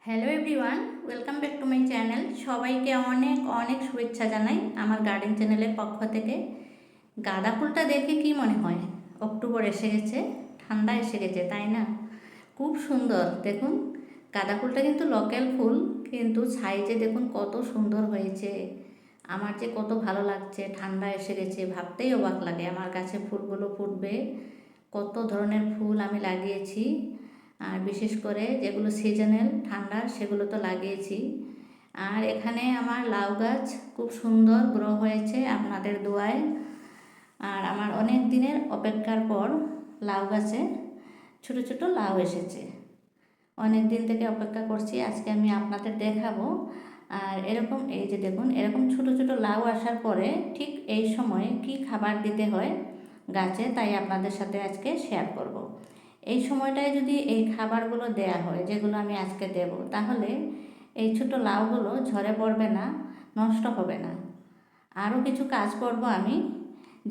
Hello everyone, welcome back to my channel. সবাইকে অনেক অনেক শুভেচ্ছা জানাই আমার গার্ডেন চ্যানেলের পক্ষ থেকে। গাঁদা ফুলটা দেখে কি মনে হয় অক্টোবর এসে গেছে, ঠান্ডা এসে গেছে, তাই না? খুব সুন্দর। দেখুন, গাঁদা ফুলটা কিন্তু লোকাল ফুল, কিন্তু সাইজে দেখুন কত সুন্দর হয়েছে। আমার যে কত ভালো লাগছে, ঠান্ডা এসে গেছে ভাবতেই অবাক লাগে। আমার গাছে ফুলগুলো ফুটবে, কত ধরনের ফুল আমি লাগিয়েছি। আর বিশেষ করে যেগুলো সিজনাল ঠান্ডা সেগুলো তো লাগিয়েছি। আর এখানে আমার লাউ গাছ খুব সুন্দর গ্রো হয়েছে আপনাদের দোয়ায়। আর আমার অনেক দিনের অপেক্ষার পর লাউ গাছে ছোটো ছোটো লাউ এসেছে। অনেক দিন থেকে অপেক্ষা করছি, আজকে আমি আপনাদের দেখাবো। আর এরকম এই যে দেখুন, এরকম ছোটো ছোটো লাউ আসার পরে ঠিক এই সময়ে কি খাবার দিতে হয় গাছে, তাই আপনাদের সাথে আজকে শেয়ার করব। এই সময়টায় যদি এই খাবারগুলো দেয়া হয় যেগুলো আমি আজকে দেব, তাহলে এই ছোটো লাউগুলো ঝরে পড়বে না, নষ্ট হবে না। আরও কিছু কাজ করব আমি,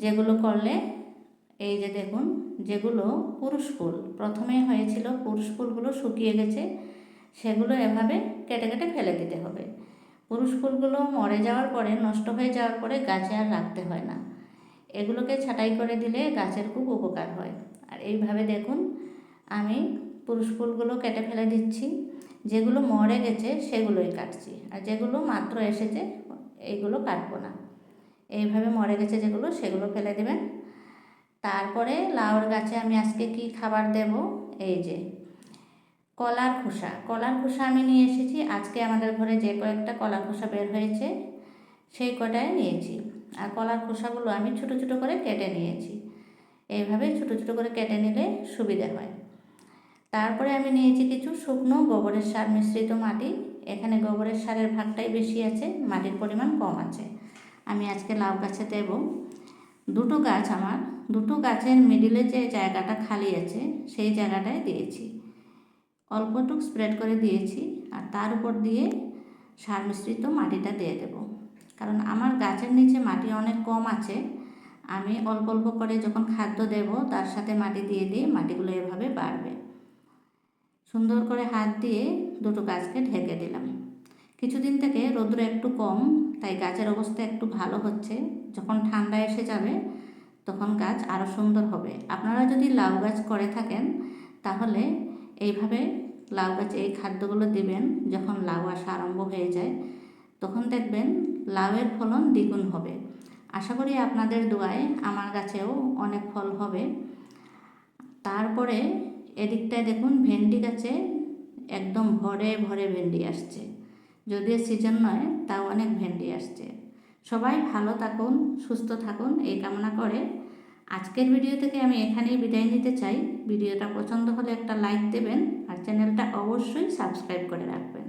যেগুলো করলে এই যে দেখুন, যেগুলো পুরুষ ফুল প্রথমে হয়েছিল, পুরুষ ফুলগুলো শুকিয়ে গেছে, সেগুলো এভাবে কেটে কেটে ফেলে দিতে হবে। পুরুষ ফুলগুলো মরে যাওয়ার পরে, নষ্ট হয়ে যাওয়ার পরে গাছে আর রাখতে হয় না। এগুলোকে ছাঁটাই করে দিলে গাছের খুব উপকার হয়। আর এইভাবে দেখুন, আমি পুরুষ ফুলগুলো কেটে ফেলে দিচ্ছি, যেগুলো মরে গেছে সেগুলোই কাটছি, আর যেগুলো মাত্র এসেছে এইগুলো কাটবো না। এইভাবে মরে গেছে যেগুলো, সেগুলো ফেলে দেবেন। তারপরে লাউর গাছে আমি আজকে কি খাবার দেব, এই যে কলার খোসা। কলার খোসা আমি নিয়ে এসেছি আজকে, আমাদের ঘরে যে কয়েকটা কলার খোসা বের হয়েছে সেই কটাই নিয়েছি। আর কলার খোসাগুলো আমি ছোটো ছোটো করে কেটে নিয়েছি। এইভাবে ছোটো ছোটো করে কেটে নিলে সুবিধা হয়। তারপরে আমি নিয়েছি কিছু শুকনো গোবরের সার মিশ্রিত মাটি। এখানে গোবরের সারের ভাগটাই বেশি আছে, মাটির পরিমাণ কম আছে। আমি আজকে লাউ গাছে দেব। দুটো গাছ, আমার দুটো গাছের মিডিলে যে জায়গাটা খালি আছে সেই জায়গাটায় দিয়েছি, অল্পটুক স্প্রেড করে দিয়েছি। আর তার উপর দিয়ে সার মিশ্রিত মাটিটা দিয়ে দেব, কারণ আমার গাছের নিচে মাটি অনেক কম আছে। আমি অল্প অল্প করে যখন খাদ্য দেব তার সাথে মাটি দিয়ে দিয়ে মাটিগুলো এভাবে বাড়বে। সুন্দর করে হাত দিয়ে দুটো গাছকে ঢেকে দিলাম। কিছুদিন থেকে রৌদ্র একটু কম, তাই গাছের অবস্থা একটু ভালো হচ্ছে। যখন ঠান্ডা এসে যাবে তখন গাছ আরও সুন্দর হবে। আপনারা যদি লাউ গাছ করে থাকেন তাহলে এইভাবে লাউ গাছে এই খাদ্যগুলো দিবেন। যখন লাউ আসা আরম্ভ হয়ে যায় তখন দেখবেন লাউয়ের ফলন দ্বিগুণ হবে। আশা করি আপনাদের দোয়ায় আমার গাছেও অনেক ফল হবে। তারপরে এদিকটায় দেখুন, ভেন্ডি গাছে একদম ভরে ভরে ভেন্ডি আসছে। যদিও সিজন নয়, তাও অনেক ভেন্ডি আসছে। সবাই ভালো থাকুন, সুস্থ থাকুন এই কামনা করে আজকের ভিডিও থেকে আমি এখানেই বিদায় নিতে চাই। ভিডিওটা পছন্দ হলে একটা লাইক দেবেন, আর চ্যানেলটা অবশ্যই সাবস্ক্রাইব করে রাখবেন।